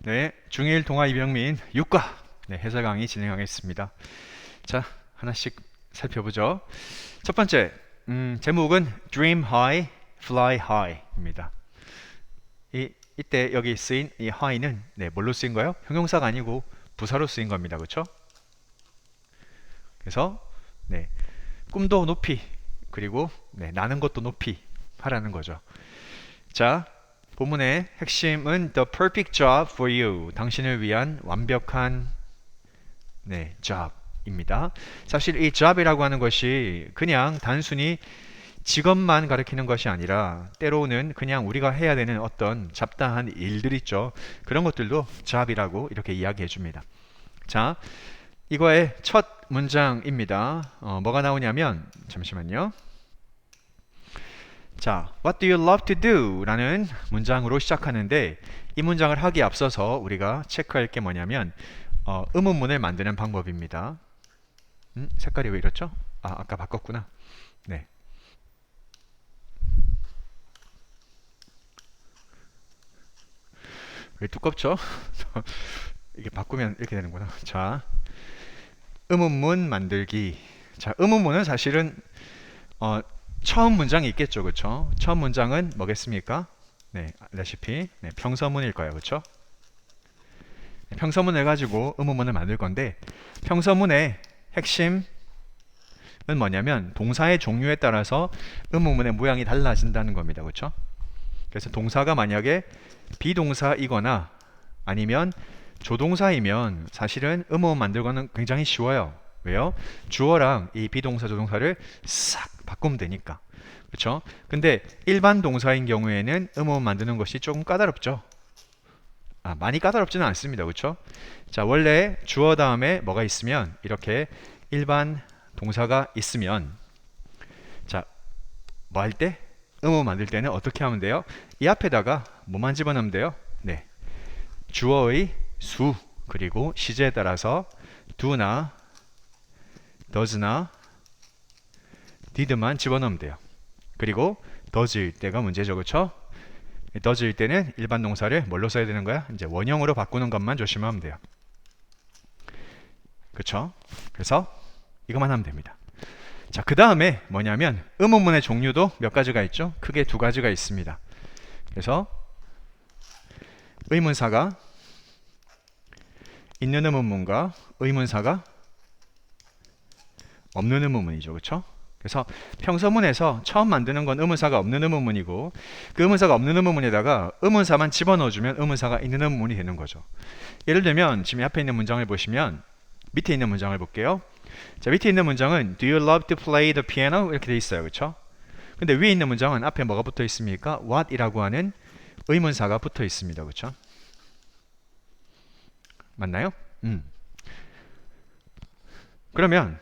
네, 중1 동아 이병민 6과 해설 강의 진행하겠습니다. 자, 하나씩 살펴보죠. 첫 번째, 제목은 Dream High, Fly High입니다. 이때 여기 쓰인 이 high는 뭘로 쓰인 거예요? 형용사가 아니고 부사로 쓰인 겁니다. 그렇죠? 그래서 꿈도 높이 그리고 나는 것도 높이 하라는 거죠. 자, 본문의 핵심은 The perfect job for you. 당신을 위한 완벽한 job입니다. 사실 이 job이라고 하는 것이 그냥 단순히 직업만 가리키는 것이 아니라 때로는 그냥 우리가 해야 되는 어떤 잡다한 일들 있죠. 그런 것들도 job이라고 이렇게 이야기해 줍니다. 자, 이거의 첫 문장입니다. 뭐가 나오냐면 잠시만요. 자, What do you love to do? 라는 문장으로 시작하는데 이 문장을 하기에 앞서서 우리가 체크할 게 뭐냐면 의문문을 만드는 방법입니다. 색깔이 왜 이렇죠? 아까 바꿨구나. 네. 왜 두껍죠? 이게 바꾸면 이렇게 되는구나. 자, 의문문 만들기. 자, 의문문은 사실은 처음 문장이 있겠죠, 그렇죠? 처음 문장은 뭐겠습니까? 레시피, 평서문일 거예요, 그렇죠? 평서문을 가지고 의문문을 만들 건데 평서문의 핵심은 뭐냐면 동사의 종류에 따라서 의문문의 모양이 달라진다는 겁니다, 그렇죠? 그래서 동사가 만약에 비동사이거나 아니면 조동사이면 사실은 의문문 만들고는 굉장히 쉬워요. 왜요? 주어랑 이 비동사 조동사를 싹 바꾸면 되니까. 그렇죠? 근데 일반 동사인 경우에는 의문문 만드는 것이 조금 까다롭죠. 많이 까다롭지는 않습니다. 그렇죠? 자, 원래 주어 다음에 뭐가 있으면 이렇게 일반 동사가 있으면 자, 뭐 할 때? 의문문 만들 때는 어떻게 하면 돼요? 이 앞에다가 뭐만 집어넣으면 돼요? 주어의 수 그리고 시제에 따라서 do나 does나 did만 집어넣으면 돼요. 그리고 does일 때가 문제죠. 그렇죠? does일 때는 일반 동사를 뭘로 써야 되는 거야? 이제 원형으로 바꾸는 것만 조심하면 돼요. 그렇죠? 그래서 이것만 하면 됩니다. 자, 그 다음에 뭐냐면 의문문의 종류도 몇 가지가 있죠? 크게 두 가지가 있습니다. 그래서 의문사가 있는 의문문과 의문사가 없는 의문문이죠. 그렇죠? 그래서 평서문에서 처음 만드는 건 의문사가 없는 의문문이고 그 의문사가 없는 의문문에다가 의문사만 집어넣어주면 의문사가 있는 의문문이 되는 거죠. 예를 들면 지금 앞에 있는 문장을 보시면 밑에 있는 문장을 볼게요. 자, 밑에 있는 문장은 Do you love to play the piano? 이렇게 돼 있어요. 그렇죠? 근데 위에 있는 문장은 앞에 뭐가 붙어 있습니까? What 이라고 하는 의문사가 붙어 있습니다. 그렇죠? 맞나요? 그러면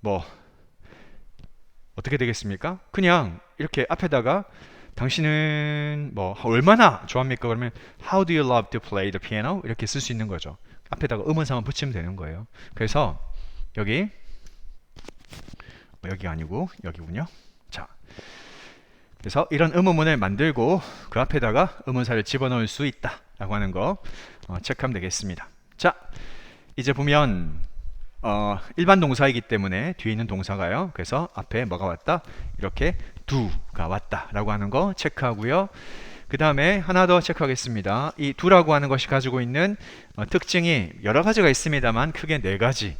뭐 어떻게 되겠습니까? 그냥 이렇게 앞에다가 당신은 뭐 얼마나 좋아합니까? 그러면 How do you love to play the piano? 이렇게 쓸 수 있는 거죠. 앞에다가 의문사만 붙이면 되는 거예요. 그래서 여기가 아니고 여기군요. 자, 그래서 이런 의문문을 만들고 그 앞에다가 의문사를 집어넣을 수 있다 라고 하는 거 체크하면 되겠습니다. 자, 이제 보면 일반 동사이기 때문에 뒤에 있는 동사가요. 그래서 앞에 뭐가 왔다? 이렇게 do가 왔다 라고 하는 거 체크하고요. 그 다음에 하나 더 체크하겠습니다. 이 do라고 하는 것이 가지고 있는 특징이 여러 가지가 있습니다만 크게 네 가지.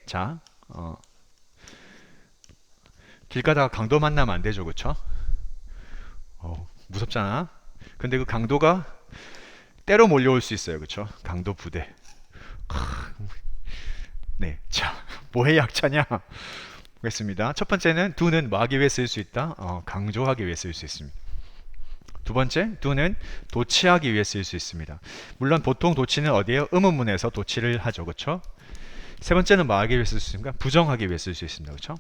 자, 길 가다가 강도 만나면 안 되죠. 그쵸? 무섭잖아. 근데 그 강도가 때로 몰려올 수 있어요. 그쵸? 강도 부대. 자, 뭐의 약자냐? 보겠습니다. 첫 번째는 do는 뭐 하기 위해 쓸 수 있다? 강조하기 위해 쓸 수 있습니다. 두 번째, do는 도치하기 위해 쓸 수 있습니다. 물론 보통 도치는 어디에요? 의문문에서 도치를 하죠. 그렇죠? 세 번째는 뭐 하기 위해 쓸 수 있습니까? 부정하기 위해 쓸 수 있습니다. 그렇죠?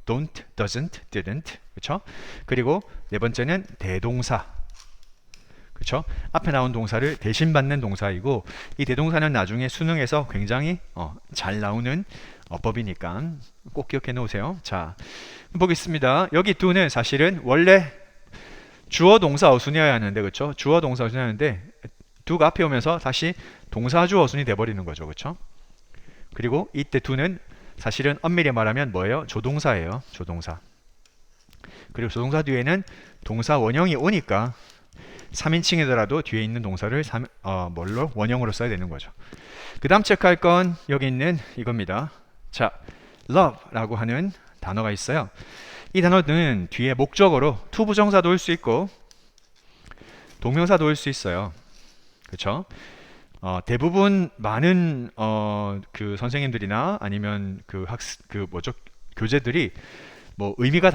don't, doesn't, didn't. 그렇죠? 그리고 네 번째는 대동사. 그렇죠? 앞에 나온 동사를 대신 받는 동사이고 이 대동사는 나중에 수능에서 굉장히 잘 나오는 어법이니까 꼭 기억해 놓으세요. 자, 보겠습니다. 여기 do는 사실은 원래 주어 동사 어순이어야 하는데 그쵸? 주어 동사 어순이 하는데 do가 앞에 오면서 다시 동사 주어 어순이 돼버리는 거죠. 그쵸? 그리고 이때 do는 사실은 엄밀히 말하면 뭐예요? 조동사예요. 조동사. 그리고 조동사 뒤에는 동사 원형이 오니까 3인칭이더라도 뒤에 있는 동사를 뭘로? 원형으로 써야 되는 거죠. 그 다음 체크할 건 여기 있는 이겁니다. 자, love 라고 하는 단어가 있어요. 이 단어는 뒤에 목적어로 to 부정사도 올 수 있고 동명사도 올 수 있어요. 그쵸? 대부분 많은 그 선생님들이나 아니면 교재들이 뭐 의미가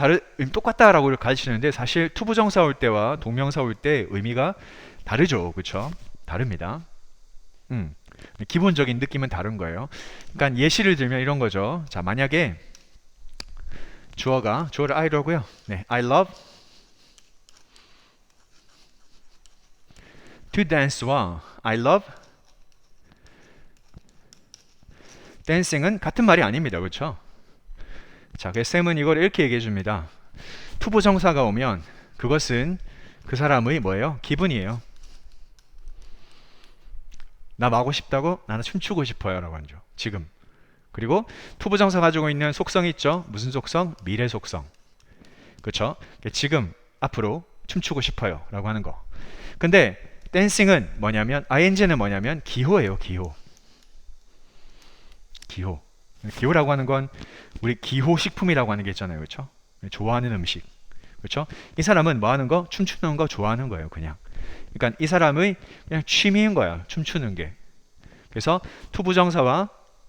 똑같다라고 가르치는데 사실 투부정사 올 때와 동명사 올 때 의미가 다르죠. 그쵸? 다릅니다. 기본적인 느낌은 다른 거예요. 그러니까 예시를 들면 이런 거죠. 자, 만약에 주어를 I로 하고요. 네, I love to dance와 I love dancing은 같은 말이 아닙니다. 그렇죠? 자, 그래서 쌤은 이걸 이렇게 얘기해 줍니다. 투부정사가 오면 그것은 그 사람의 뭐예요? 기분이에요. 나 마고 싶다고? 나는 춤추고 싶어요 라고 하죠. 지금. 그리고 투부정사 가지고 있는 속성이 있죠. 무슨 속성? 미래 속성. 그렇죠? 지금, 앞으로 춤추고 싶어요 라고 하는 거. 근데 댄싱은 뭐냐면 ing는 뭐냐면 기호예요. 기호. 기호. 기호라고 하는 건 우리 기호식품이라고 하는 게 있잖아요. 그렇죠? 좋아하는 음식. 그렇죠? 이 사람은 뭐 하는 거? 춤추는 거 좋아하는 거예요. 그냥. 그러니까 이 사람의 그냥 취미인 거야. 춤추는 게. 그래서 투부정사와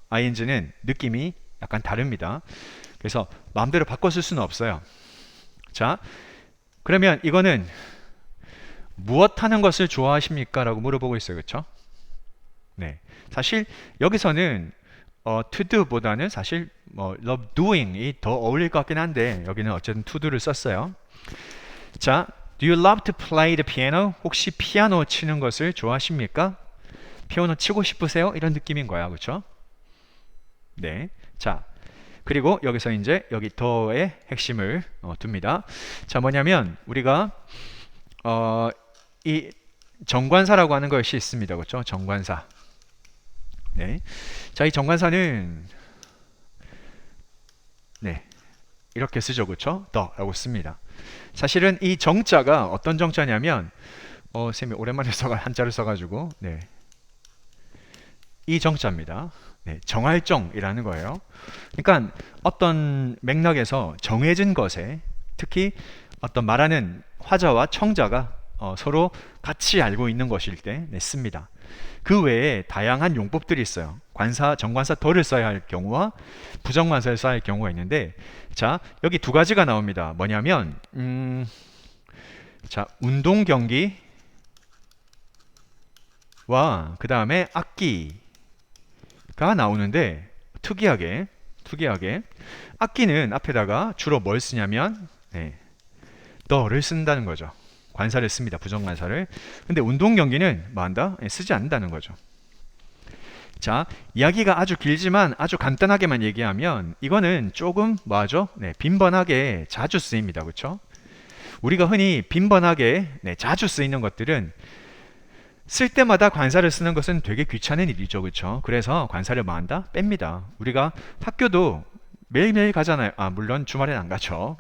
ing는 느낌이 약간 다릅니다. 그래서 마음대로 바꿔 쓸 수는 없어요. 자, 그러면 이거는 무엇 하는 것을 좋아하십니까? 라고 물어보고 있어요. 그렇죠? 네. 사실 여기서는 to do 보다는 사실 love doing이 더 어울릴 것 같긴 한데 여기는 어쨌든 to do를 썼어요. 자, do you love to play the piano? 혹시 피아노 치는 것을 좋아하십니까? 피아노 치고 싶으세요? 이런 느낌인 거야. 그렇죠? 네. 자, 그리고 여기서 이제 여기 더의 핵심을 둡니다. 자, 뭐냐면 우리가 이 정관사라고 하는 것이 있습니다. 그렇죠? 정관사. 네. 자, 이 정관사는 네. 이렇게 쓰죠. 그렇죠? 더라고 씁니다. 사실은 이 정자가 어떤 정자냐면 쌤이 오랜만에 한자를 써가지고 네. 이 정자입니다. 네, 정할정이라는 거예요. 그러니까 어떤 맥락에서 정해진 것에 특히 어떤 말하는 화자와 청자가 서로 같이 알고 있는 것일 때 씁니다. 그 외에 다양한 용법들이 있어요. 관사, 정관사 더를 써야 할 경우와 부정관사를 써야 할 경우가 있는데 자, 여기 두 가지가 나옵니다. 뭐냐면 자, 운동 경기와 그 다음에 악기가 나오는데 특이하게 악기는 앞에다가 주로 뭘 쓰냐면 더를 쓴다는 거죠. 관사를 씁니다. 부정관사를. 근데 운동 경기는 뭐 한다? 쓰지 않는다는 거죠. 자, 이야기가 아주 길지만 아주 간단하게만 얘기하면 이거는 조금 뭐하죠? 네, 빈번하게 자주 쓰입니다. 그렇죠? 우리가 흔히 빈번하게 자주 쓰이는 것들은 쓸 때마다 관사를 쓰는 것은 되게 귀찮은 일이죠. 그렇죠? 그래서 관사를 뭐 한다? 뺍니다. 우리가 학교도 매일매일 가잖아요. 물론 주말엔 안 가죠.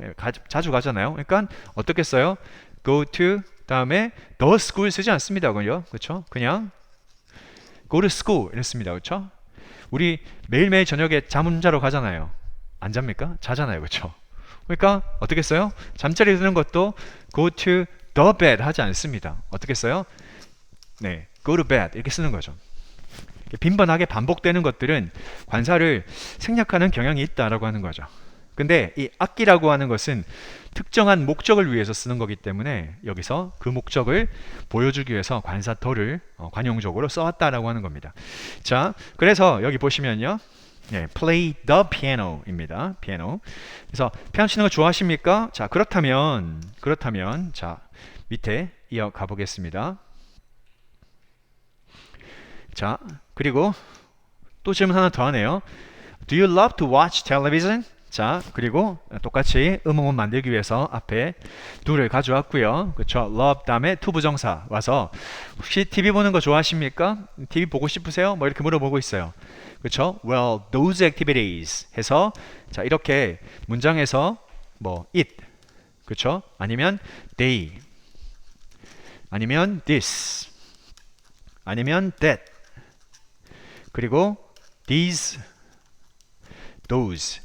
자주 가잖아요. 그러니까 어떻게 써요? go to 다음에 the school 쓰지 않습니다. 그렇죠? 그냥 go to school 이랬습니다. 그렇죠? 우리 매일매일 저녁에 잠 자러 가잖아요. 안 잡니까? 자잖아요. 그렇죠? 그러니까 어떻게 써요? 잠자리 드는 것도 go to the bed 하지 않습니다. 어떻게 써요? 네, go to bed 이렇게 쓰는 거죠. 빈번하게 반복되는 것들은 관사를 생략하는 경향이 있다라고 하는 거죠. 근데 이 악기라고 하는 것은 특정한 목적을 위해서 쓰는 거기 때문에 여기서 그 목적을 보여주기 위해서 관사 더를 관용적으로 써왔다라고 하는 겁니다. 자, 그래서 여기 보시면요. 네, play the piano입니다. 피아노. 그래서 피아노 치는 거 좋아하십니까? 자, 그렇다면 자, 밑에 이어가 보겠습니다. 자, 그리고 또 질문 하나 더 하네요. Do you love to watch television? 자, 그리고 똑같이 의문문 만들기 위해서 앞에 do를 가져왔고요. 그렇죠? love 다음에 to 부정사 와서 혹시 TV 보는 거 좋아하십니까? TV 보고 싶으세요? 뭐 이렇게 물어보고 있어요. 그렇죠? Well, those activities 해서 자, 이렇게 문장에서 뭐 it 그렇죠? 아니면 they 아니면 this 아니면 that 그리고 these those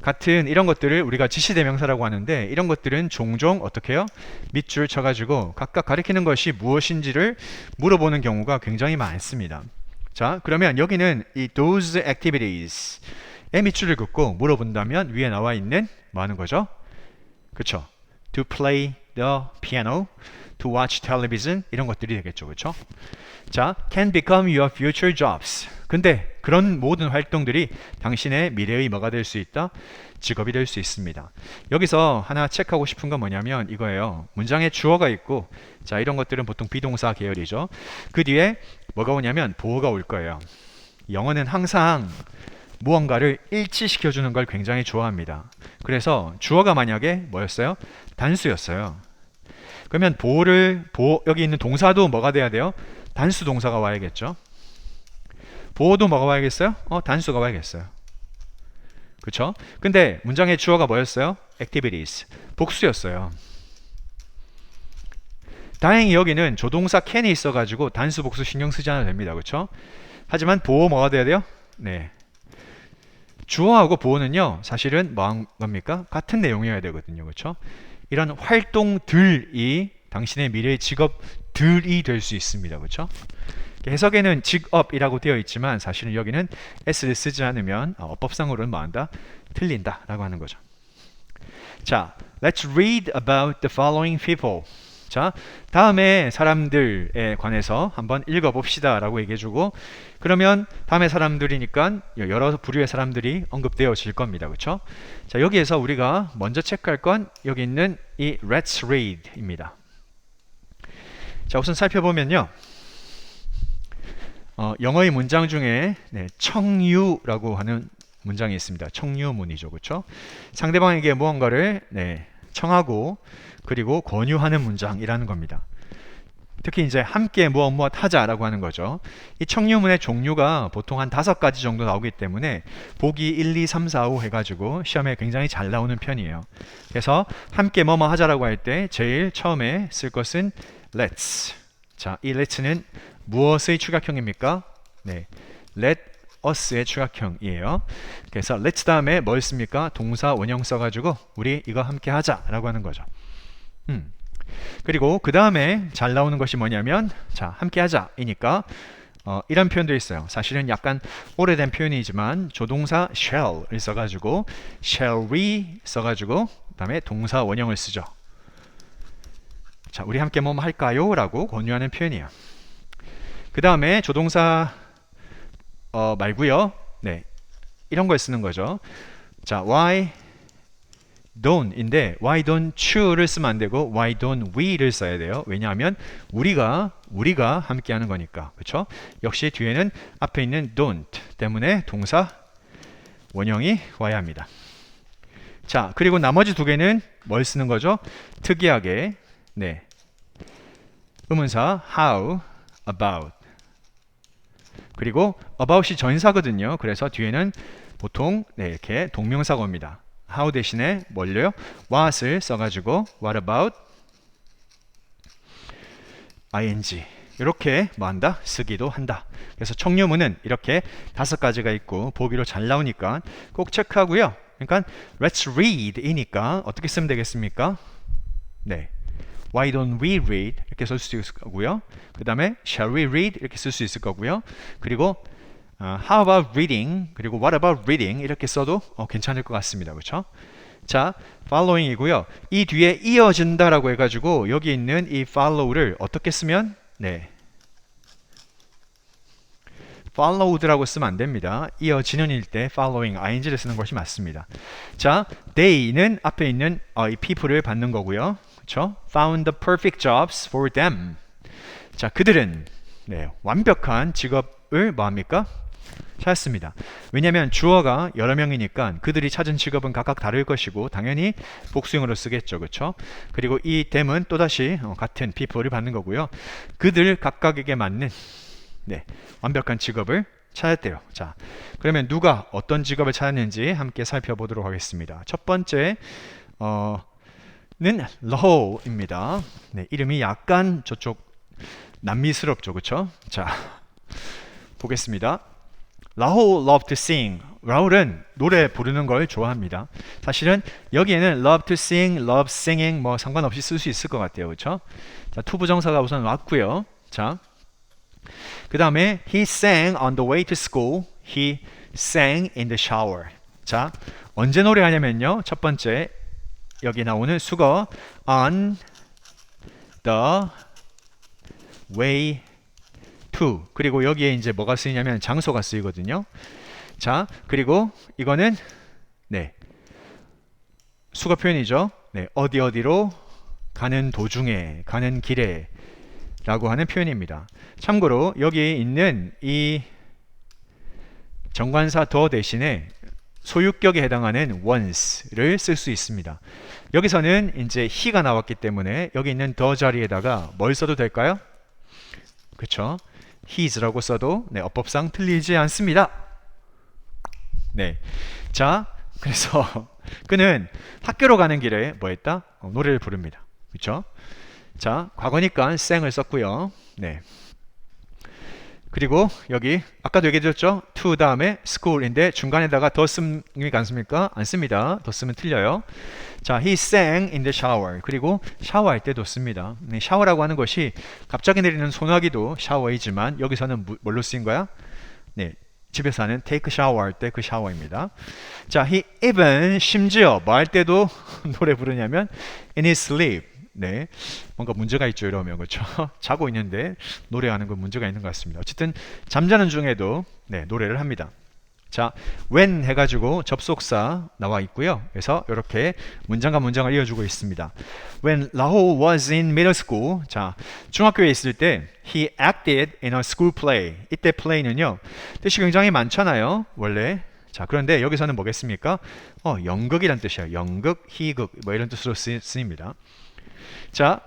같은 이런 것들을 우리가 지시대명사라고 하는데 이런 것들은 종종 어떻게 해요? 밑줄 쳐가지고 각각 가리키는 것이 무엇인지를 물어보는 경우가 굉장히 많습니다. 자, 그러면 여기는 이 those activities에 밑줄을 긋고 물어본다면 위에 나와 있는 뭐 하는 거죠? 그쵸? To play the piano, to watch television 이런 것들이 되겠죠. 그쵸? 자, can become your future jobs. 근데 그런 모든 활동들이 당신의 미래의 뭐가 될 수 있다? 직업이 될 수 있습니다. 여기서 하나 체크하고 싶은 건 뭐냐면 이거예요. 문장에 주어가 있고 자, 이런 것들은 보통 비동사 계열이죠. 그 뒤에 뭐가 오냐면 보어가 올 거예요. 영어는 항상 무언가를 일치시켜주는 걸 굉장히 좋아합니다. 그래서 주어가 만약에 뭐였어요? 단수였어요. 그러면 여기 있는 동사도 뭐가 돼야 돼요? 단수 동사가 와야겠죠. 보어도 뭐가 와야겠어요? 단수가 와야겠어요. 그쵸? 근데 문장의 주어가 뭐였어요? activities. 복수였어요. 다행히 여기는 조동사 can이 있어가지고 단수 복수 신경 쓰지 않아도 됩니다. 그쵸? 하지만 보어 뭐가 돼야 돼요? 네. 주어하고 보어는요, 사실은 뭐한 겁니까? 같은 내용이어야 되거든요. 그쵸? 이런 활동들이 당신의 미래의 직업들이 될 수 있습니다. 그렇죠? 해석에는 직업이라고 되어 있지만 사실은 여기는 s를 쓰지 않으면 어법상으로는 뭐한다? 틀린다 라고 하는 거죠. 자, let's read about the following people. 자, 다음에 사람들에 관해서 한번 읽어봅시다 라고 얘기해주고 그러면 다음에 사람들이니까 여러 부류의 사람들이 언급되어질 겁니다. 그렇죠? 자, 여기에서 우리가 먼저 체크할 건 여기 있는 이 let's read 입니다. 자, 우선 살펴보면요. 영어의 문장 중에 청유라고 하는 문장이 있습니다. 청유문이죠. 그렇죠? 상대방에게 무언가를 청하고 그리고 권유하는 문장이라는 겁니다. 특히 이제 함께 무엇 하자라고 하는 거죠. 이 청유문의 종류가 보통 한 5가지 정도 나오기 때문에 보기 1, 2, 3, 4, 5 해가지고 시험에 굉장히 잘 나오는 편이에요. 그래서 함께 뭐뭐 하자라고 할 때 제일 처음에 쓸 것은 let's. 자, 이 let'는 무엇의 추격형입니까? 네, let us의 추격형이에요. 그래서 let's 다음에 뭘 씁니까? 동사 원형 써가지고 우리 이거 함께 하자라고 하는 거죠. 그리고 그 다음에 잘 나오는 것이 뭐냐면 자, 함께 하자이니까 이런 표현도 있어요. 사실은 약간 오래된 표현이지만 조동사 shall을 써가지고 shall we 써가지고 그 다음에 동사 원형을 쓰죠. 자, 우리 함께 뭐 할까요? 라고 권유하는 표현이에요. 그 다음에 조동사 말고요. 네, 이런 걸 쓰는 거죠. 자, why don't인데 why don't you를 쓰면 안 되고 why don't we를 써야 돼요. 왜냐하면 우리가 함께 하는 거니까. 그렇죠? 역시 뒤에는 앞에 있는 don't 때문에 동사 원형이 와야 합니다. 자, 그리고 나머지 두 개는 뭘 쓰는 거죠? 특이하게 네, 의문사 how, about 그리고 about이 전사거든요. 그래서 뒤에는 보통 이렇게 동명사가 옵니다. how 대신에 뭘요? what을 써가지고 what about ing 이렇게 뭐한다? 쓰기도 한다. 그래서 청유문은 이렇게 5가지가 있고 보기로 잘 나오니까 꼭 체크하고요. 그러니까 let's read 이니까 어떻게 쓰면 되겠습니까? 네, why don't we read 이렇게 쓸 수 있을 거고요. 그 다음에 shall we read 이렇게 쓸 수 있을 거고요. 그리고 how about reading 그리고 what about reading 이렇게 써도 괜찮을 것 같습니다. 그렇죠? 자, following이고요. 이 뒤에 이어진다라고 해가지고 여기 있는 이 follow를 어떻게 쓰면 네, followed라고 쓰면 안 됩니다. 이어지는 일 때 following ing를 쓰는 것이 맞습니다. 자, they는 앞에 있는 이 people를 받는 거고요. 그렇죠? found the perfect jobs for them. 자, 그들은 네, 완벽한 직업을 뭐합니까? 찾았습니다. 왜냐하면 주어가 여러 명이니까 그들이 찾은 직업은 각각 다를 것이고 당연히 복수형으로 쓰겠죠. 그렇죠? 그리고 이 them은 또다시 같은 people을 받는 거고요. 그들 각각에게 맞는 완벽한 직업을 찾았대요. 자, 그러면 누가 어떤 직업을 찾았는지 함께 살펴보도록 하겠습니다. 첫 번째 는 라홀입니다. 이름이 약간 저쪽 남미스럽죠. 그렇죠? 자, 보겠습니다. 라홀 loved to sing. 라홀은 노래 부르는 걸 좋아합니다. 사실은 여기에는 love to sing, love singing 뭐 상관없이 쓸 수 있을 것 같아요. 그렇죠? 자, 투부정사가 우선 왔고요. 자, 그 다음에 he sang on the way to school. He sang in the shower. 자, 언제 노래하냐면요. 첫 번째 여기 나오는 수거 on the way to. 그리고 여기에 이제 뭐가 쓰이냐면 장소가 쓰이거든요. 자, 그리고 이거는 수거 표현이죠. 어디로 가는 도중에, 가는 길에 라고 하는 표현입니다. 참고로 여기 있는 이 정관사 더 대신에 소유격에 해당하는 once를 쓸 수 있습니다. 여기서는 이제 he가 나왔기 때문에 여기 있는 더 자리에다가 뭘 써도 될까요? 그렇죠? his라고 써도 어법상 틀리지 않습니다. 자, 그래서 그는 학교로 가는 길에 뭐 했다? 노래를 부릅니다. 그렇죠? 자, 과거니까 sang을 썼고요. 그리고 여기 아까도 얘기해줬죠? to 다음에 school인데 중간에다가 더 쓰는 게 않습니까? 안 씁니다. 더 쓰면 틀려요. 자, he sang in the shower. 그리고 샤워할 때도 씁니다. 샤워라고 하는 것이 갑자기 내리는 소나기도 샤워이지만 여기서는 뭘로 쓰인 거야? 집에서 하는 take shower 할 때 그 샤워입니다. 자, he even 심지어 뭐 할 때도 노래 부르냐면 in his sleep. 뭔가 문제가 있죠. 이러면 그렇죠. 자고 있는데 노래하는 건 문제가 있는 것 같습니다. 어쨌든 잠자는 중에도 노래를 합니다. 자, when 해가지고 접속사 나와 있고요. 그래서 이렇게 문장과 문장을 이어주고 있습니다. When Rahul was in middle school, 자, 중학교에 있을 때 he acted in a school play. 이때 play는요 뜻이 굉장히 많잖아요. 원래. 자, 그런데 여기서는 뭐겠습니까? 연극이란 뜻이에요. 연극, 희극 뭐 이런 뜻으로 쓰입니다. 자,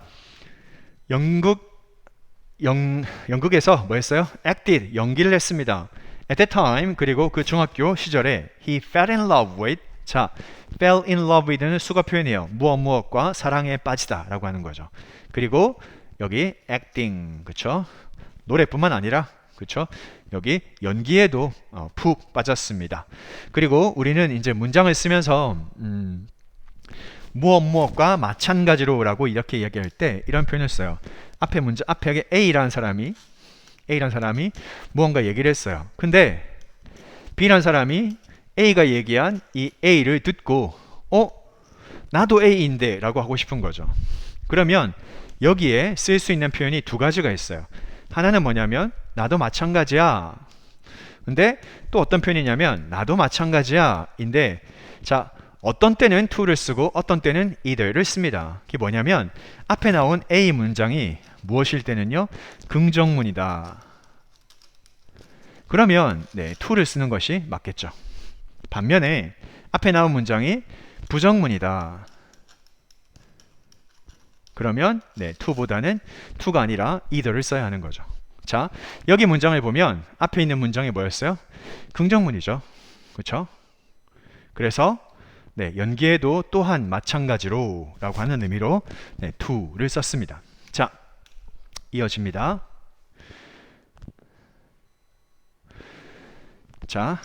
연극에서 뭐 했어요? acted, 연기를 했습니다. at that time, 그리고 그 중학교 시절에 he fell in love with. 자, fell in love with는 수거 표현이에요. 무엇과 사랑에 빠지다 라고 하는 거죠. 그리고 여기 acting, 그쵸? 노래뿐만 아니라, 그쵸? 여기 연기에도 푹 빠졌습니다. 그리고 우리는 이제 문장을 쓰면서 무엇과 마찬가지로 라고 이렇게 이야기할 때 이런 표현을 써요. 앞에 A라는 사람이 무언가 얘기를 했어요. 근데 B라는 사람이 A가 얘기한 이 A를 듣고 나도 A인데 라고 하고 싶은 거죠. 그러면 여기에 쓸 수 있는 표현이 두 가지가 있어요. 하나는 뭐냐면 나도 마찬가지야. 근데 또 어떤 표현이냐면 나도 마찬가지야 인데, 자, 어떤 때는 to를 쓰고 어떤 때는 either를 씁니다. 그게 뭐냐면 앞에 나온 A 문장이 무엇일 때는요 긍정문이다. 그러면 to를 쓰는 것이 맞겠죠. 반면에 앞에 나온 문장이 부정문이다. 그러면 to보다는 to가 아니라 either를 써야 하는 거죠. 자, 여기 문장을 보면 앞에 있는 문장이 뭐였어요? 긍정문이죠. 그렇죠? 그래서 연기에도 또한 마찬가지로 라고 하는 의미로 to를 썼습니다. 자, 이어집니다. 자,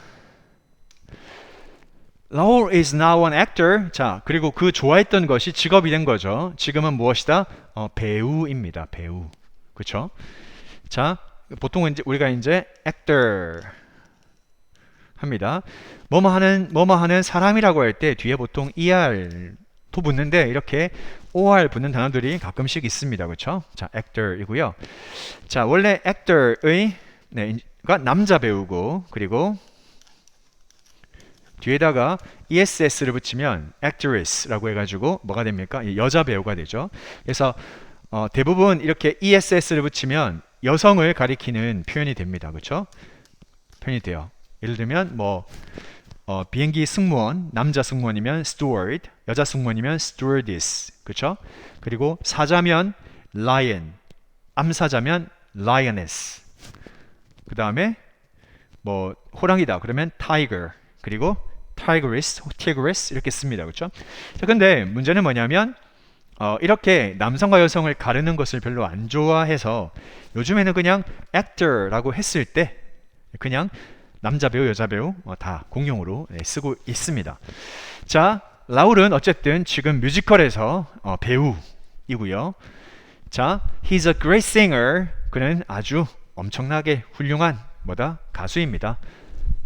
Rahul is now an actor. 자, 그리고 그 좋아했던 것이 직업이 된 거죠. 지금은 무엇이다? 배우입니다. 배우. 그렇죠? 자, 보통은 우리가 이제 actor 합니다. 뭐뭐 하는 사람이라고 할 때 뒤에 보통 er도 붙는데 이렇게 or 붙는 단어들이 가끔씩 있습니다. 그렇죠? 자, actor이고요. 자, 원래 actor의 남자 배우고, 그리고 뒤에다가 ESS를 붙이면 actress라고 해가지고 뭐가 됩니까? 여자 배우가 되죠. 그래서 대부분 이렇게 ESS를 붙이면 여성을 가리키는 표현이 됩니다. 그렇죠? 표현이 돼요. 예를 들면 뭐 비행기 승무원, 남자 승무원이면 steward, 여자 승무원이면 stewardess, 그렇죠? 그리고 사자면 lion, 암사자면 lioness. 그 다음에 뭐 호랑이다 그러면 tiger, 그리고 tigress 이렇게 씁니다, 그렇죠? 자, 근데 문제는 뭐냐면 이렇게 남성과 여성을 가르는 것을 별로 안 좋아해서 요즘에는 그냥 actor라고 했을 때 그냥 남자 배우, 여자 배우 다 공용으로 쓰고 있습니다. 자, 라울은 어쨌든 지금 뮤지컬에서 배우이고요. 자, he's a great singer. 그는 아주 엄청나게 훌륭한 가수입니다.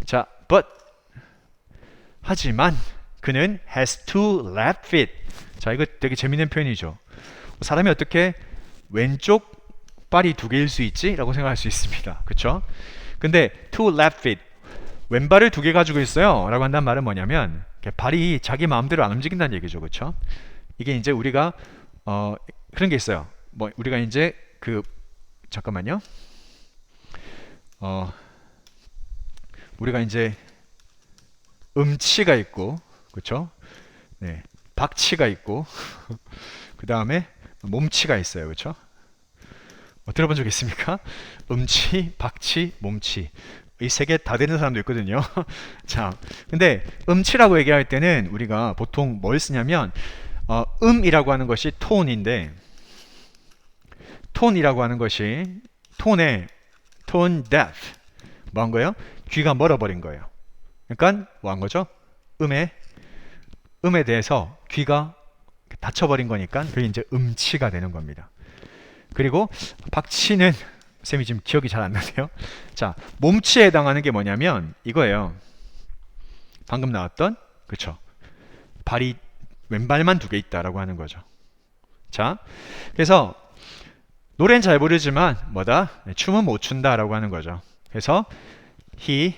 자, but 하지만 그는 has two left feet. 자, 이거 되게 재밌는 표현이죠. 사람이 어떻게 왼쪽 발이 두 개일 수 있지? 라고 생각할 수 있습니다. 그쵸? 근데 two left feet, 왼발을 두 개 가지고 있어요 라고 한다는 말은 뭐냐면 발이 자기 마음대로 안 움직인다는 얘기죠. 그쵸? 이게 이제 우리가 그런 게 있어요. 뭐 우리가 이제 잠깐만요. 우리가 이제 음치가 있고, 그쵸? 네, 박치가 있고 그 다음에 몸치가 있어요. 그쵸? 들어본 적 있습니까? 음치, 박치, 몸치. 이 세 개 다 되는 사람도 있거든요. 자, 근데 음치라고 얘기할 때는 우리가 보통 뭘 쓰냐면 음이라고 하는 것이 톤인데, 톤이라고 하는 것이 톤의 톤 데프, 뭐 한 거예요? 귀가 멀어버린 거예요. 그러니까 뭐 한 거죠? 음에 대해서 귀가 닫혀버린 거니까 그게 이제 음치가 되는 겁니다. 그리고 박치는 쌤이 지금 기억이 잘 안 나네요. 자, 몸치에 해당하는 게 뭐냐면 이거예요. 방금 나왔던, 그쵸? 발이 왼발만 두 개 있다라고 하는 거죠. 자, 그래서 노래는 잘 부르지만 네, 춤은 못 춘다라고 하는 거죠. 그래서 he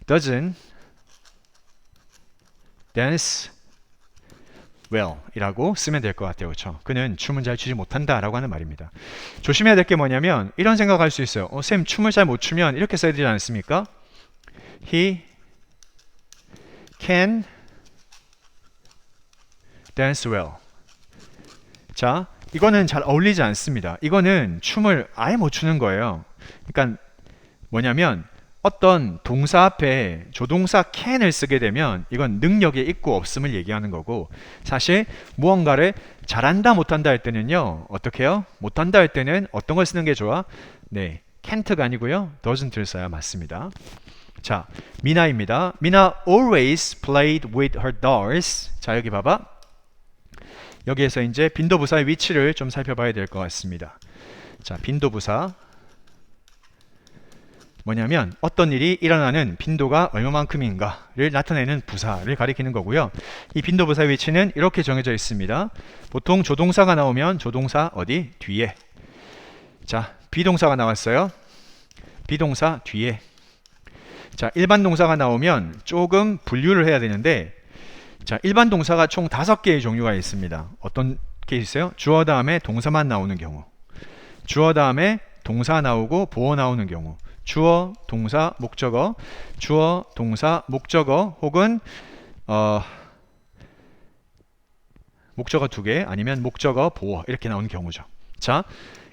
doesn't dance well 이라고 쓰면 될 것 같아요. 그렇죠? 그는 춤은 잘 추지 못한다 라고 하는 말입니다. 조심해야 될 게 뭐냐면 이런 생각할 수 있어요. 쌤 춤을 잘 못 추면 이렇게 써야 되지 않습니까? He can dance well. 자, 이거는 잘 어울리지 않습니다. 이거는 춤을 아예 못 추는 거예요. 그러니까 뭐냐면 어떤 동사 앞에 조동사 can을 쓰게 되면 이건 능력의 있고 없음을 얘기하는 거고, 사실 무언가를 잘한다 못한다 할 때는요 어떻게 해요? 못한다 할 때는 어떤 걸 쓰는 게 좋아? 네, can't가 아니고요 doesn't를 써야 맞습니다. 자, 미나입니다. 미나 always played with her dolls. 자, 여기 봐봐. 여기에서 이제 빈도부사의 위치를 좀 살펴봐야 될 것 같습니다. 자, 빈도부사 뭐냐면 어떤 일이 일어나는 빈도가 얼마만큼인가를 나타내는 부사를 가리키는 거고요. 이 빈도부사의 위치는 이렇게 정해져 있습니다. 보통 조동사가 나오면 조동사 어디? 뒤에. 자, 비동사가 나왔어요. 비동사 뒤에. 자, 일반 동사가 나오면 조금 분류를 해야 되는데, 자, 일반 동사가 총 5개의 종류가 있습니다. 어떤 게 있어요? 주어 다음에 동사만 나오는 경우, 주어 다음에 동사 나오고 보어 나오는 경우, 주어, 동사, 목적어, 주어, 동사, 목적어, 혹은 목적어 2개 아니면 목적어, 보어 이렇게 나오는 경우죠. 자,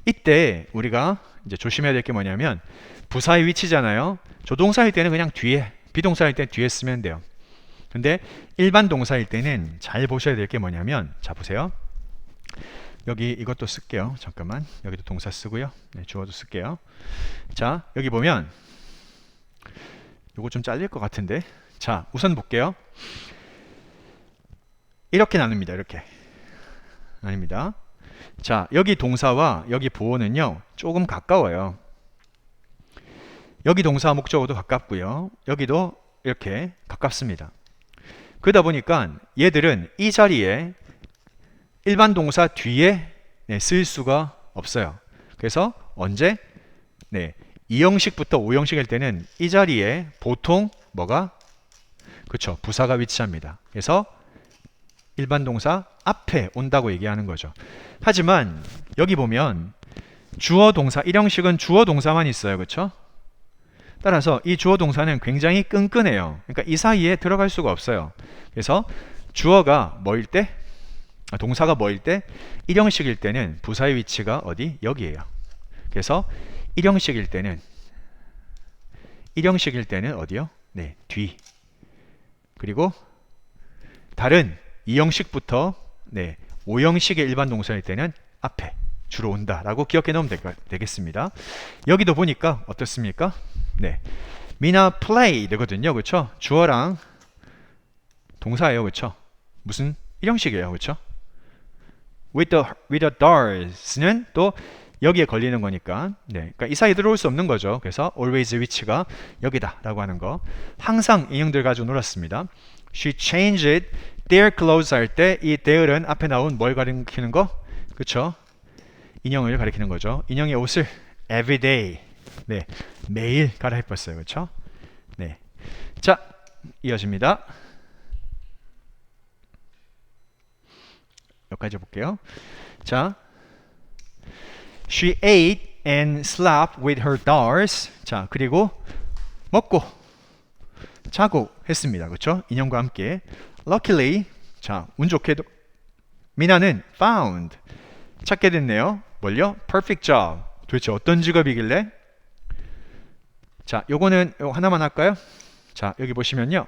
이때 우리가 이제 조심해야 될 게 뭐냐면 부사의 위치잖아요. 조동사일 때는 그냥 뒤에, 비동사일 때 뒤에 쓰면 돼요. 근데 일반 동사일 때는 잘 보셔야 될 게 뭐냐면, 자 보세요. 여기 이것도 쓸게요. 잠깐만. 여기도 동사 쓰고요. 네, 주어도 쓸게요. 자, 여기 보면 요거 좀 잘릴 것 같은데. 자, 우선 볼게요. 이렇게 나눕니다. 이렇게. 아닙니다. 자, 여기 동사와 여기 보어는요 조금 가까워요. 여기 동사 목적어도 가깝고요. 여기도 이렇게 가깝습니다. 그러다 보니까 얘들은 이 자리에 일반 동사 뒤에 쓸 수가 없어요. 그래서 언제? 네, 2형식부터 5형식일 때는 이 자리에 보통 뭐가? 그렇죠, 부사가 위치합니다. 그래서 일반 동사 앞에 온다고 얘기하는 거죠. 하지만 여기 보면 주어 동사, 일형식은 주어 동사만 있어요. 그쵸? 따라서 이 주어 동사는 굉장히 끈끈해요. 그러니까 이 사이에 들어갈 수가 없어요. 그래서 주어가 뭐일 때? 동사가 뭐일 때? 일형식일 때는 부사의 위치가 어디? 여기에요. 그래서 일형식일 때는 어디요? 네, 뒤. 그리고 다른 이형식부터 네, 오형식의 일반 동사일 때는 앞에 주로 온다라고 기억해 놓으면 되겠습니다. 여기도 보니까 어떻습니까? 네, 미나 play 되거든요. 그렇죠? 주어랑 동사예요. 그렇죠? 무슨 일형식이에요. 그렇죠? with the dars는 또 여기에 걸리는 거니까, 네, 그러니까 이 사이에 들어올 수 없는 거죠. 그래서 always 위치가 여기다라고 하는 거. 항상 인형들 가지고 놀았습니다. She changed their clothes 할 때 이 their은 앞에 나온 뭘 가리키는 거? 그쵸? 인형을 가리키는 거죠. 인형의 옷을 every day, 네, 매일 갈아입었어요. 그쵸? 네, 자, 이어집니다. 여기까지 볼게요. 자, She ate and slept with her dolls. 자, 그리고 먹고 자고 했습니다. 그렇죠? 인형과 함께. Luckily, 자, 운 좋게도 미나는 found, 찾게 됐네요. 뭘요? Perfect job. 도대체 어떤 직업이길래? 자, 요거는 하나만 할까요? 자, 여기 보시면요.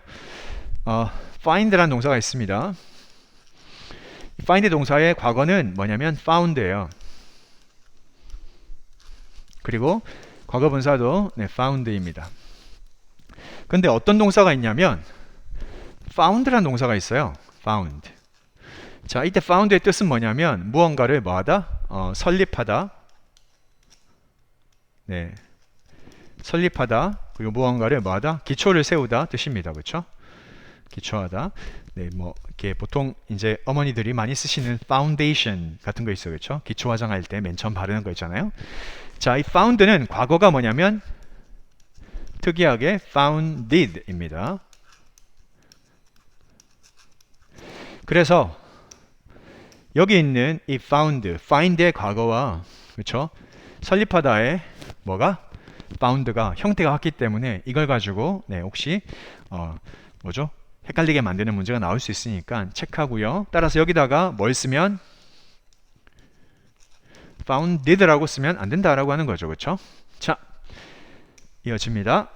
find라는 동사가 있습니다. find 동사의 과거는 뭐냐면 found예요. 그리고 과거 분사도 네, found입니다. 근데 어떤 동사가 있냐면 found라는 동사가 있어요. found. 자, 이때 found의 뜻은 뭐냐면 무언가를 뭐하다? 설립하다. 네, 설립하다. 그리고 무언가를 뭐하다? 기초를 세우다 뜻입니다. 그렇죠? 기초하다. 네, 뭐 이렇게 보통 이제 어머니들이 많이 쓰시는 foundation 같은 거 있어요. 그렇죠? 기초 화장할 때 맨 처음 바르는 거 있잖아요. 자, 이 found는 과거가 뭐냐면 특이하게 founded입니다. 그래서 여기 있는 이 find의 과거와 그렇죠? 설립하다의 뭐가? found가 형태가 같기 때문에 이걸 가지고 네, 혹시 뭐죠? 헷갈리게 만드는 문제가 나올 수 있으니까 체크하고요. 따라서 여기다가 뭘 쓰면 founded라고 쓰면 안 된다라고 하는 거죠. 그렇죠? 자, 이어집니다.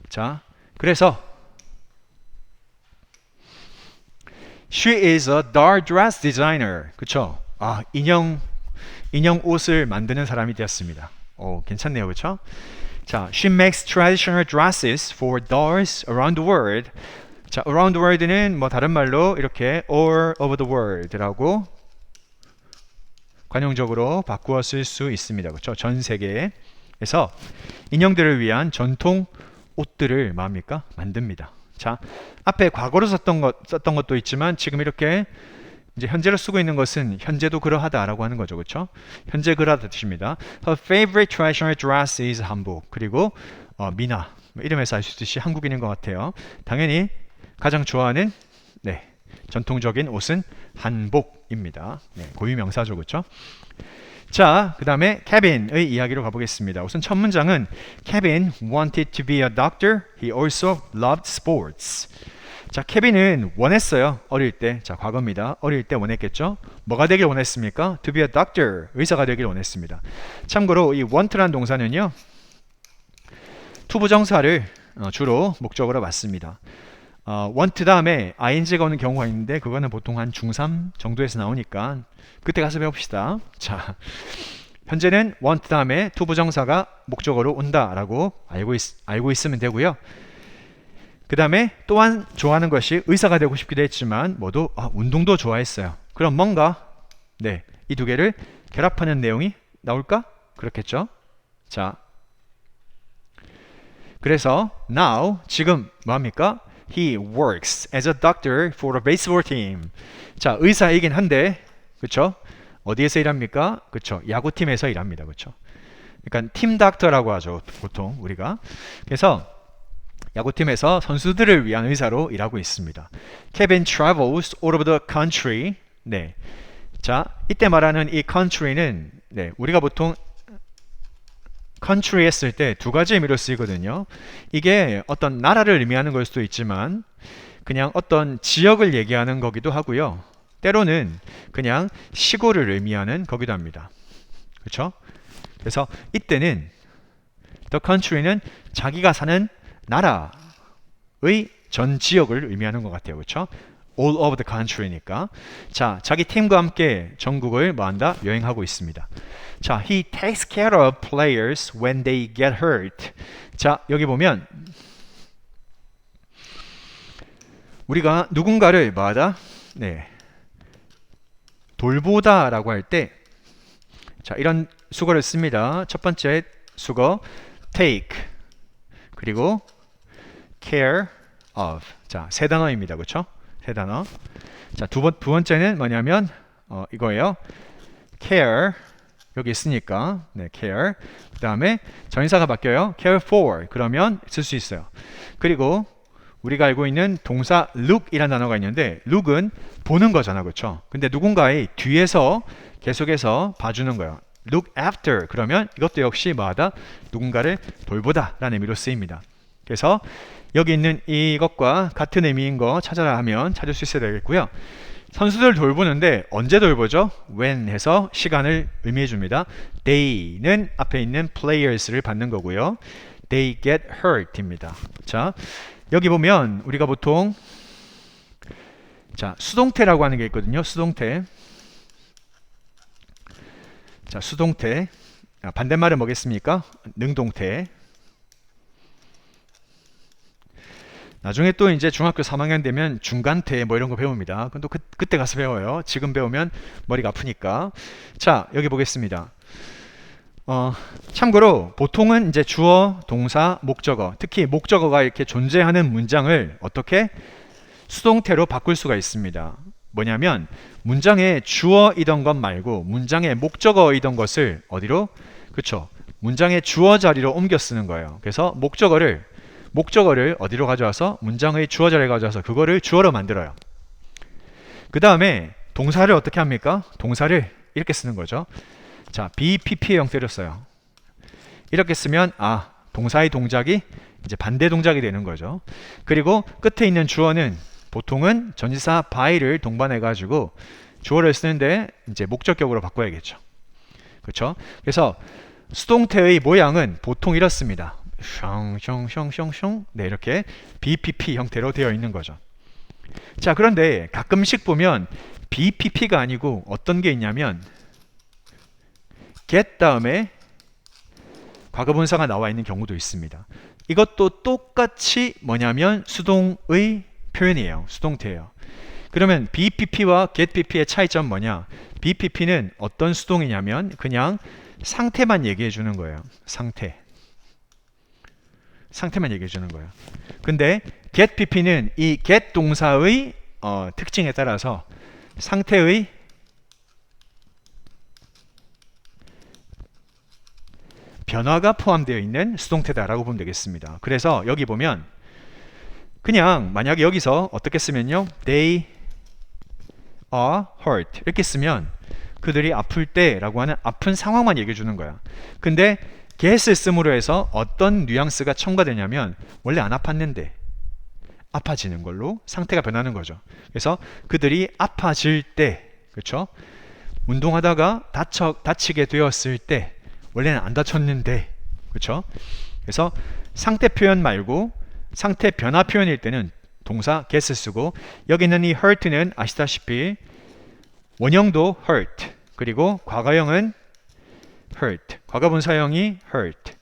자, 그래서 She is a doll dress designer. 그쵸? 인형 옷을 만드는 사람이 되었습니다. 괜찮네요. 그쵸? 자, She makes traditional dresses for dolls around the world. 자, around the world는 뭐 다른 말로 이렇게 all over the world라고 관용적으로 바꾸어 쓸 수 있습니다. 그렇죠? 전 세계에서 인형들을 위한 전통 옷들을 뭐합니까? 만듭니다. 자, 앞에 과거로 썼던 것도 있지만 지금 이렇게 이제 현재로 쓰고 있는 것은 현재도 그러하다라고 하는 거죠. 그렇죠? 현재 그러하다 뜻입니다. Her favorite traditional dress is 한복. 그리고 미나 이름에서 알 수 있듯이 한국인인 것 같아요. 당연히 가장 좋아하는 네, 전통적인 옷은 한복입니다. 네, 고유명사죠. 그렇죠? 자, 그 다음에 케빈의 이야기로 가보겠습니다. 우선 첫 문장은 Kevin wanted to be a doctor. He also loved sports. 자, 케빈은 원했어요. 어릴 때. 자, 과거입니다. 어릴 때 원했겠죠? 뭐가 되길 원했습니까? To be a doctor. 의사가 되길 원했습니다. 참고로 이 want라는 동사는요. 투부정사를 주로 목적으로 맞습니다. want 다음에 ing가 오는 경우가 있는데 그거는 보통 한 중3 정도에서 나오니까 그때 가서 배웁시다. 자, 현재는 want 다음에 투부정사가 목적어로 온다라고 알고 있으면 되고요. 그 다음에 또한 좋아하는 것이 의사가 되고 싶기도 했지만 모두 운동도 좋아했어요. 그럼 뭔가 네, 이 두 개를 결합하는 내용이 나올까? 그렇겠죠? 자, 그래서 now 지금 뭐합니까? He works as a doctor for a baseball team. 자, 의사이긴 한데 그쵸? 어디에서 일합니까? 그쵸? 야구팀에서 일합니다. 그쵸? 그러니까 팀 닥터라고 하죠. 보통 우리가. 그래서 야구팀에서 선수들을 위한 의사로 일하고 있습니다. Kevin travels all over the country. 네. 자, 이때 말하는 이 country는 네, 우리가 보통 country 했을 때 두 가지 의미로 쓰이거든요. 이게 어떤 나라를 의미하는 걸 수도 있지만 그냥 어떤 지역을 얘기하는 거기도 하고요. 때로는 그냥 시골을 의미하는 거기도 합니다. 그렇죠? 그래서 이때는 the country는 자기가 사는 나라의 전 지역을 의미하는 것 같아요. 그렇죠? all over the country니까. 자, 자기 팀과 함께 전국을 뭐한다? 여행하고 있습니다. 자, he takes care of players when they get hurt. 자, 여기 보면 우리가 누군가를 뭐하다? 네, 돌보다라고 할 때 자, 이런 수거를 씁니다. 첫 번째 수거 take 그리고 care of. 자, 세 단어입니다. 그렇죠? 세 단어. 자, 두 번째는 뭐냐면 이거예요. care 여기 있으니까 네, care. 그 다음에 전치사가 바뀌어요. care for 그러면 쓸 수 있어요. 그리고 우리가 알고 있는 동사 look이라는 단어가 있는데 look은 보는 거잖아. 그렇죠? 근데 누군가의 뒤에서 계속해서 봐주는 거예요. look after 그러면 이것도 역시 뭐하다? 누군가를 돌보다 라는 의미로 쓰입니다. 그래서 여기 있는 이것과 같은 의미인 거 찾아라 하면 찾을 수 있어야 되겠고요. 선수들 돌보는데 언제 돌보죠? when 해서 시간을 의미해 줍니다. they는 앞에 있는 players를 받는 거고요. they get hurt 입니다. 자, 여기 보면 우리가 보통 자, 수동태라고 하는 게 있거든요. 수동태. 자, 수동태. 반대말은 뭐겠습니까? 능동태. 나중에 또 이제 중학교 3학년 되면 중간태 뭐 이런 거 배웁니다. 그건 또 그때 가서 배워요. 지금 배우면 머리가 아프니까. 자, 여기 보겠습니다. 참고로 보통은 이제 주어, 동사, 목적어, 특히 목적어가 이렇게 존재하는 문장을 어떻게 수동태로 바꿀 수가 있습니다. 뭐냐면 문장의 주어이던 것 말고 문장의 목적어이던 것을 어디로? 그렇죠. 문장의 주어 자리로 옮겨 쓰는 거예요. 그래서 목적어를 어디로 가져와서 문장의 주어 자리에 가져와서 그거를 주어로 만들어요. 그 다음에 동사를 어떻게 합니까? 동사를 이렇게 쓰는 거죠. 자, BPP의 형태로 써요. 이렇게 쓰면 동사의 동작이 이제 반대 동작이 되는 거죠. 그리고 끝에 있는 주어는 보통은 전치사 by를 동반해 가지고 주어를 쓰는데 이제 목적격으로 바꿔야겠죠. 그렇죠? 그래서 수동태의 모양은 보통 이렇습니다. 숑숑숑숑숑 네, 이렇게 BPP 형태로 되어 있는 거죠. 자, 그런데 가끔씩 보면 BPP가 아니고 어떤 게 있냐면 get 다음에 과거분사가 나와 있는 경우도 있습니다. 이것도 똑같이 뭐냐면 수동의 표현이에요. 수동태예요. 그러면 BPP와 getPP의 차이점은 뭐냐? BPP는 어떤 수동이냐면 그냥 상태만 얘기해 주는 거예요. 상태만 얘기해 주는 거예요. 근데 getPP는 이 get 동사의 특징에 따라서 상태의 변화가 포함되어 있는 수동태다라고 보면 되겠습니다. 그래서 여기 보면 그냥 만약에 여기서 어떻게 쓰면요, they are hurt 이렇게 쓰면 그들이 아플 때라고 하는 아픈 상황만 얘기해 주는 거야. 근데 get을 씀으로 해서 어떤 뉘앙스가 첨가되냐면 원래 안 아팠는데 아파지는 걸로 상태가 변하는 거죠. 그래서 그들이 아파질 때, 그렇죠? 운동하다가 다치게 되었을 때 원래는 안 다쳤는데, 그렇죠? 그래서 상태 표현 말고 상태 변화 표현일 때는 동사 get을 쓰고, 여기 있는 이 hurt는 아시다시피 원형도 hurt 그리고 과거형은 hurt, 과거분사형이 hurt.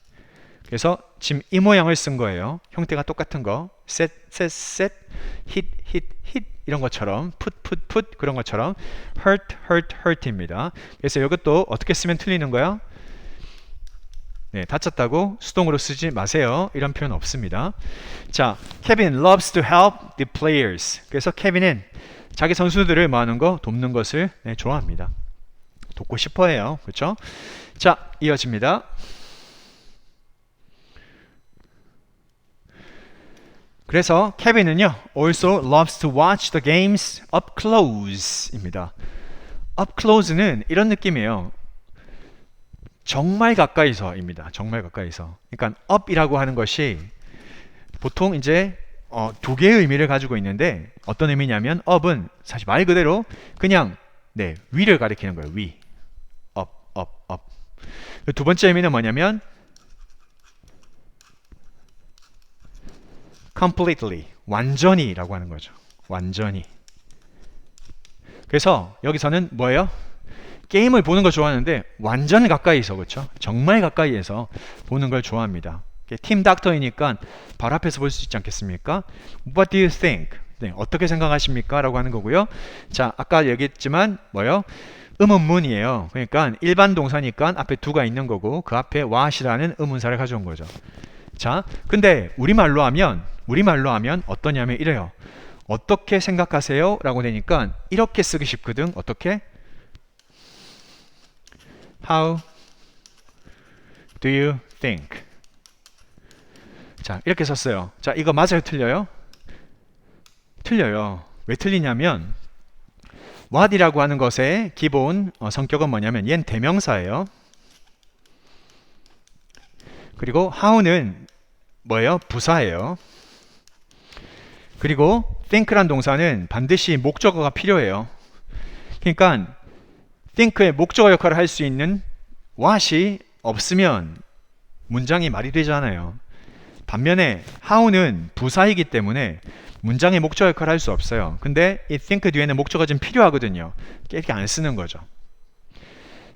그래서 지금 이 모양을 쓴 거예요. 형태가 똑같은 거 set, hit 이런 것처럼 put 그런 것처럼 hurt입니다. 그래서 이것도 어떻게 쓰면 틀리는 거야? 네, 다쳤다고 수동으로 쓰지 마세요. 이런 표현 없습니다. 자, Kevin loves to help the players. 그래서 케빈은 자기 선수들을 뭐하는 거? 돕는 것을 좋아합니다. 돕고 싶어 해요. 그렇죠? 자, 이어집니다. 그래서 케빈은요, also loves to watch the games up close입니다. up close는 이런 느낌이에요. 정말 가까이서입니다. 정말 가까이서. 그러니까 up이라고 하는 것이 보통 이제 두 개의 의미를 가지고 있는데 어떤 의미냐면 up은 사실 말 그대로 그냥 위를 가리키는 거예요. 위. up, up, up. 두 번째 의미는 뭐냐면 completely, 완전히라고 하는 거죠. 완전히. 그래서 여기서는 뭐예요? 게임을 보는 걸 좋아하는데 완전 가까이서, 그렇죠? 정말 가까이에서 보는 걸 좋아합니다. 팀 닥터이니까 바로 앞에서 볼 수 있지 않겠습니까? What do you think? 어떻게 생각하십니까? 라고 하는 거고요. 자, 아까 얘기했지만 뭐예요? 의문문이에요. 그러니까 일반 동사니까 앞에 do가 있는 거고 그 앞에 what이라는 의문사를 가져온 거죠. 자, 근데 우리말로 하면 어떠냐면 이래요. 어떻게 생각하세요? 라고 되니까 이렇게 쓰기 쉽거든. 어떻게? How do you think? 자, 이렇게 썼어요. 자, 이거 맞아요? 틀려요? 틀려요. 왜 틀리냐면 what이라고 하는 것의 기본 성격은 뭐냐면 얘는 대명사예요. 그리고 how는 뭐예요? 부사예요. 그리고 think란 동사는 반드시 목적어가 필요해요. 그러니까 think의 목적어 역할을 할 수 있는 what이 없으면 문장이 말이 되잖아요. 반면에 how는 부사이기 때문에 문장의 목적어 역할을 할 수 없어요. 근데 이 think 뒤에는 목적어가 좀 필요하거든요. 이렇게 안 쓰는 거죠.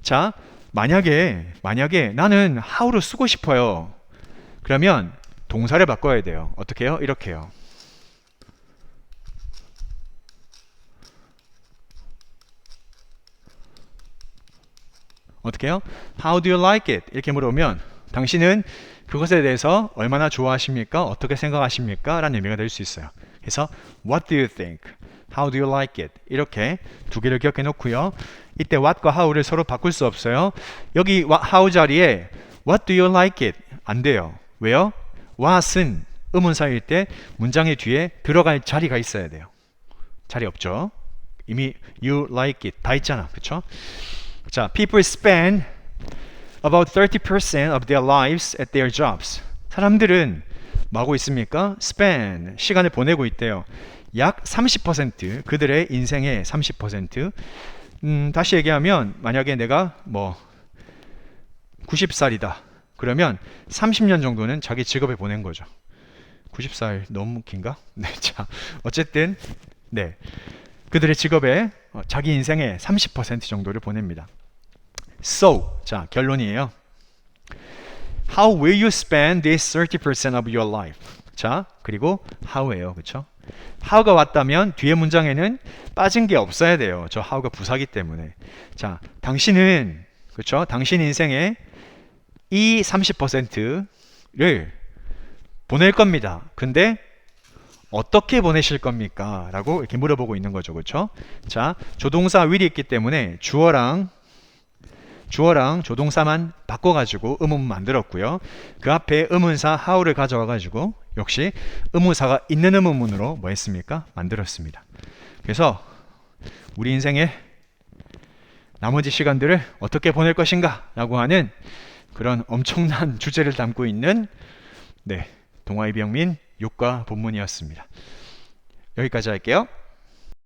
자, 만약에 나는 how로 쓰고 싶어요. 그러면 동사를 바꿔야 돼요. 어떻게 해요? 이렇게 해요. 어떻게 해요? How do you like it? 이렇게 물어보면 당신은 그것에 대해서 얼마나 좋아하십니까? 어떻게 생각하십니까? 라는 의미가 될 수 있어요. 그래서 What do you think? How do you like it? 이렇게 두 개를 기억해 놓고요. 이때 what과 how를 서로 바꿀 수 없어요. 여기 how 자리에 What do you like it? 안 돼요. 왜요? what은 의문사일 때 문장의 뒤에 들어갈 자리가 있어야 돼요. 자리 없죠? 이미 you like it 다 있잖아. 그쵸? 자, people spend about 30% of their lives at their jobs. 사람들은 뭐 하고 있습니까? spend, 시간을 보내고 있대요. 약 30%, 그들의 인생의 30%. 다시 얘기하면 만약에 내가 90살이다. 그러면 30년 정도는 자기 직업에 보낸 거죠. 90살 너무 긴가? 네, 자, 어쨌든 그들의 직업에 자기 인생의 30% 정도를 보냅니다. So, 자, 결론이에요. How will you spend this 30% of your life? 자, 그리고 how예요. 그쵸? how가 왔다면 뒤에 문장에는 빠진 게 없어야 돼요. 저 how가 부사기 때문에. 자, 당신은, 그쵸? 당신 인생의 이 30%를 보낼 겁니다. 근데 어떻게 보내실 겁니까? 라고 이렇게 물어보고 있는 거죠. 그쵸? 자, 조동사 will이 있기 때문에 주어랑 조동사만 바꿔가지고 의문문 만들었고요. 그 앞에 의문사 how를 가져와가지고 역시 의문사가 있는 의문문으로 뭐 했습니까? 만들었습니다. 그래서 우리 인생의 나머지 시간들을 어떻게 보낼 것인가? 라고 하는 그런 엄청난 주제를 담고 있는 동아이비영민 6과 본문이었습니다. 여기까지 할게요.